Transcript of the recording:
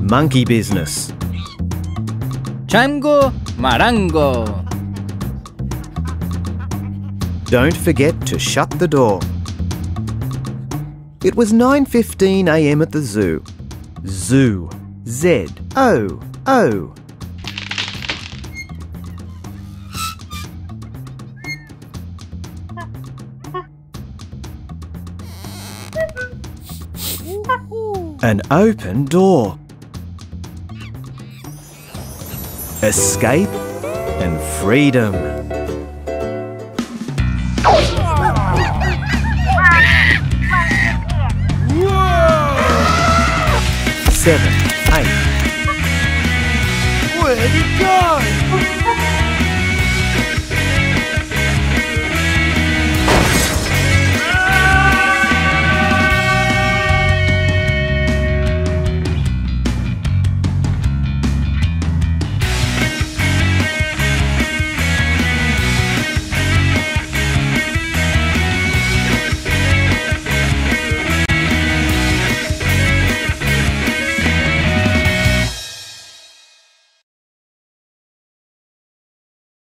monkey business. Chango, marango. Don't forget to shut the door. It was 9:15 a.m. at the zoo. Zoo. Z-O-O. An open door. Escape and freedom. Whoa! 7, 8. Where'd it go?